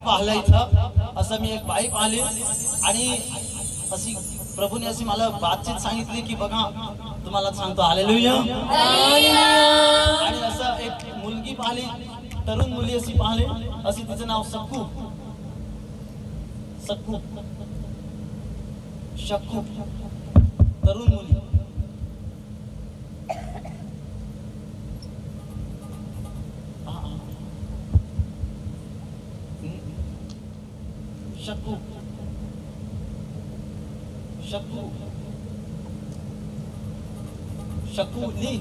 पाहिलं इथं असं मी एक बाई पाहिली आणि अशी प्रभूने अशी मला बातचीत सांगितली की बघा तुम्हाला सांगतो हालेलुया आणि असं एक मुलगी पाहिली तरुण मुली अशी पाहिली अशी तिचं नाव सक्कू सक्कू शक्कू तरुण मुली शक्कू शक्कू शकुली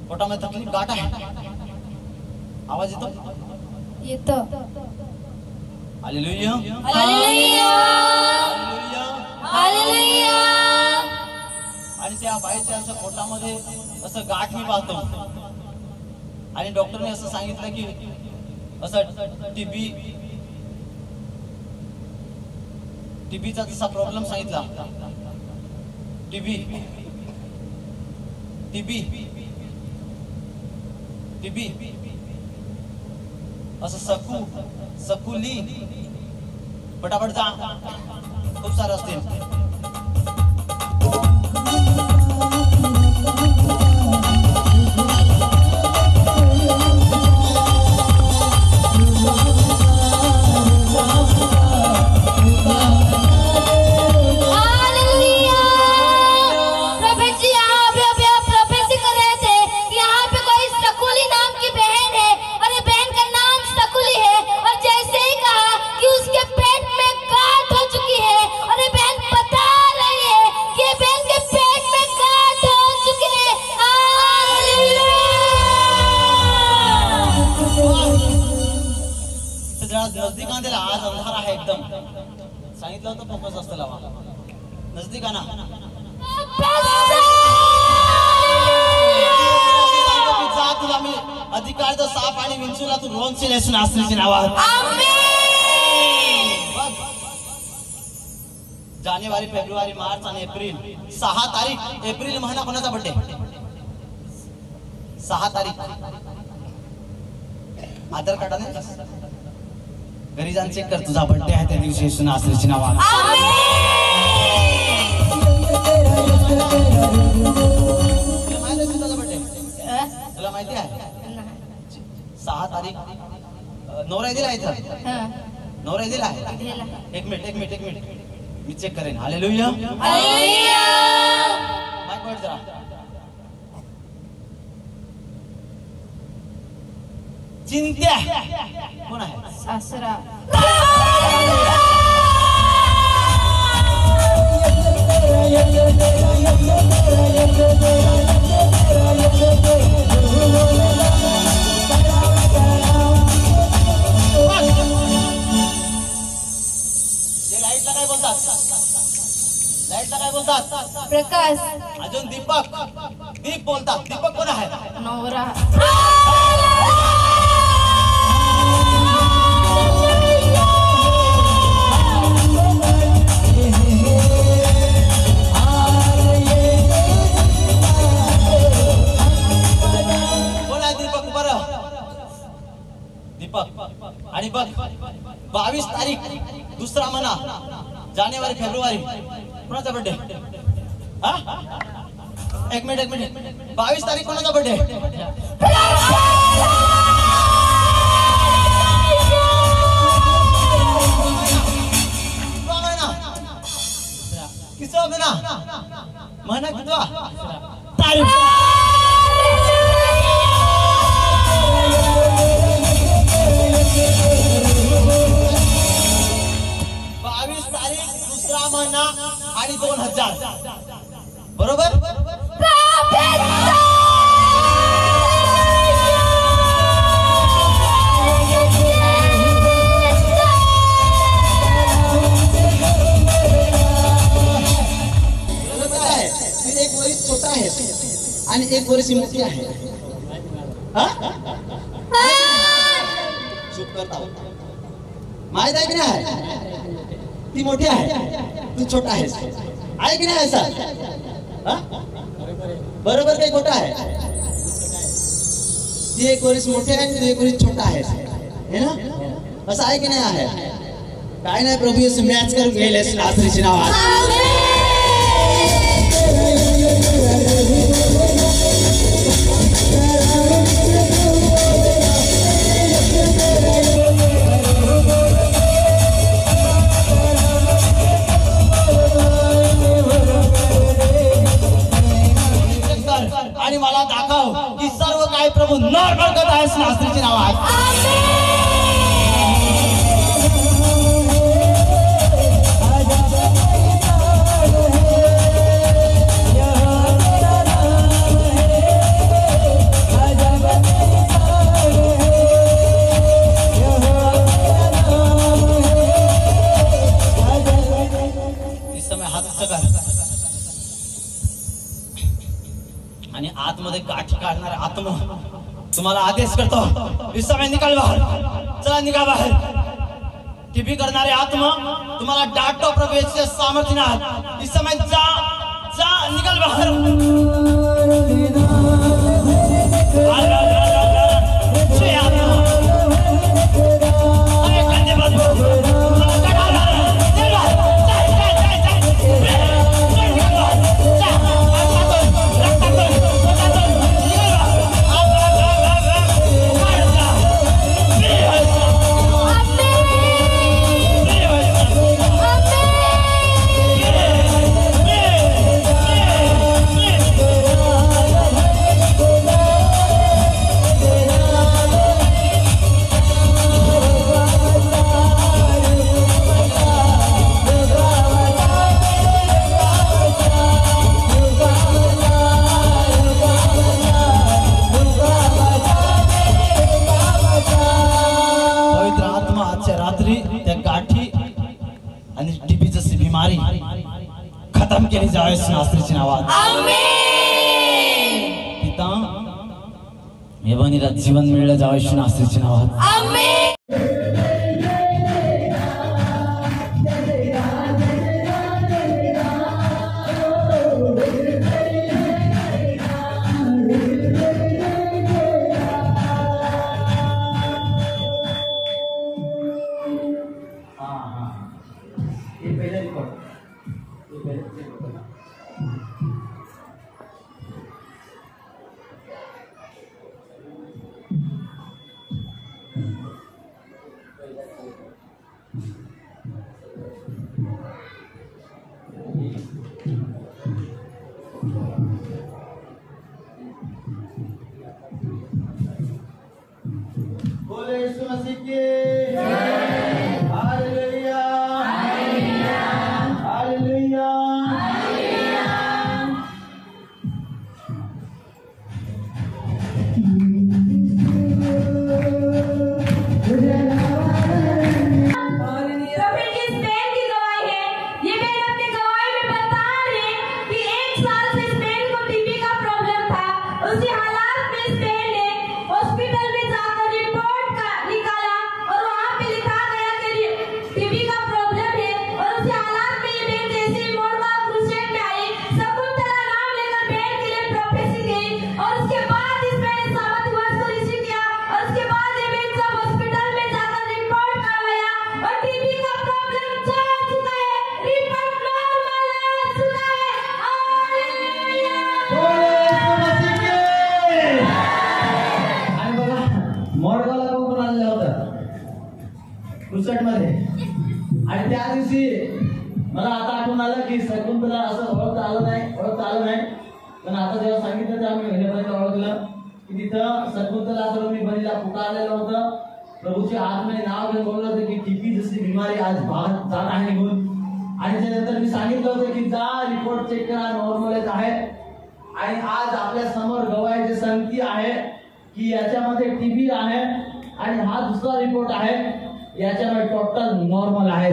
पोटामध्ये तकलीफ गाठ आहे आवाज येतो येतो हालेलुया हालेलुया हालेलुया आणि त्या बाईच्या असं पोटामध्ये असं गाठ मी पाहतो आणि डॉक्टरने असं सांगितलं की असं टीबीचा जसा प्रॉब्लेम सांगितला टीबी असं सकुली पटापट जा खूप सारं असतील नजदीक आंधेला आज अंधार आहे एकदम सांगितलं होतं फोकस असतं लावा नजदीक आना तुला मी अधिकार तर साप आणि विंचूला तू रोनशील असून आश्रीची नावात जानेवारी फेब्रुवारी मार्च आणि एप्रिल 6 तारीख एप्रिल महिना कोणाचा बर्थडे 6 तारीख आधार कार्डाने घरी जाऊन चेक कर तुझा बर्थडे आहे त्या दिवशी येशू नासरीची नाव तुला माहिती आहे 6 तारीख नवरा दिला इथं नवरा दिला एक मिनिट मी चेक करेन हालेलुया माईक वर जरा चिंत्या कोण आहे सासरा लाईटला काय बोलतात प्रकाश अजून दीपक बोलतात दीपक कोण आहे नवरा आणि बघ 22 तारीख दुसरा महिना जानेवारी फेब्रुवारी कोणाचा बर्थडे एक मिनिट 22 तारीख कोणाचा बर्थडे किसवा महिना कितवा तारीख 22 तारीख दुसरा महिना आणि 2000 बरोबर एक वरीस छोटा आहे आणि एक वरीस मोठी आहे चुप करता माहित आहे की नाही ती मोठी आहे तू छोटा आहेस आहे की नाही ऐसा? हा? बरोबर काही खोटा आहे? ती एक वरीस मोठे आहे आणि एक वरीस छोटा आहे, है ना? असं आहे की नाही आहे? काय नाही, प्रभू येशू मॅच करून गेले नासरीच्या नावात. आणि मला दाखव की सर्व काही प्रभू नॉर्मल करत आहेस नासरीच्या नावात. आणि आतमध्ये गाठी काढणारे आत्मा तुम्हाला आदेश करतो, इस समय निकाल बाहेर. चला निघा बाहेर. टीबी करणारे आत्मा तुम्हाला डाटो प्रभू येशूच्या सामर्थ्याने इस समय जा जा निकाल बाहेर. आणि टीबी जशी बिमारी खत्म केली जावे नासरीच्या नावात. आमेन. पिता मेवानीला जीवन मिळलं जावे नासरीच्या नावात. आमेन. बोले यीशु मसीह की जय. Hallelujah hallelujah hallelujah. मध्ये आणि त्या दिवशी मला आता आठवण आलं की शकुंतला असं ओळखता आलं नाही. पण आता जेव्हा सांगितलं तेव्हा मी घेण्यापर्यंत ओळखलं की तिथं शकुंतला सर्व मी बनीला पुकारलेलं होतं. प्रभूचे आत्म्याने नाव घेऊन बोललं होतं की टीबी जशी बिमारी आज भागात जात आहे निघून. आणि त्यानंतर मी सांगितलं होतं की जा रिपोर्ट चेक करा, नॉर्मलच आहे. आणि आज आपल्या समोर गवायची संगती आहे की याच्यामध्ये टीबी आहे आणि हा दुसरा रिपोर्ट आहे याच्यामध्ये टोटल नॉर्मल आहे.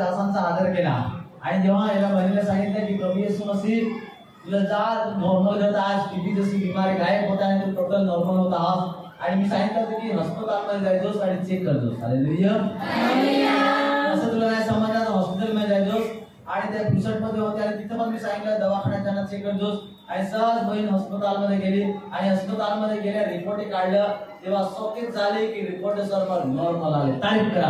दासांचा आदर केला आणि जेव्हा याला बहिणीला सांगितलं की प्रभू येशू मसीह तुला जा नॉर्मल होता आज टीबी जशी बिमारी गायब होता आणि तू टोटल नॉर्मल होता आणि मी सांगितलं होतं की हॉस्पिटलमध्ये जायचोस आणि चेक करतोस. हालेलुया. असं तुला नाही समजणार हॉस्पिटलमध्ये जायचोस आणि त्या रिसॉर्टमध्ये होते आणि तिथं पण मी सांगितलं दवाखान्यात जाणं चेक करतोस आणि सहज बहीण हॉस्पिटलमध्ये गेली आणि हॉस्पिटलमध्ये गेल्या रिपोर्ट काढलं तेव्हा शॉकेज झाले की रिपोर्ट सर्व नॉर्मल आले. तारीफ करा.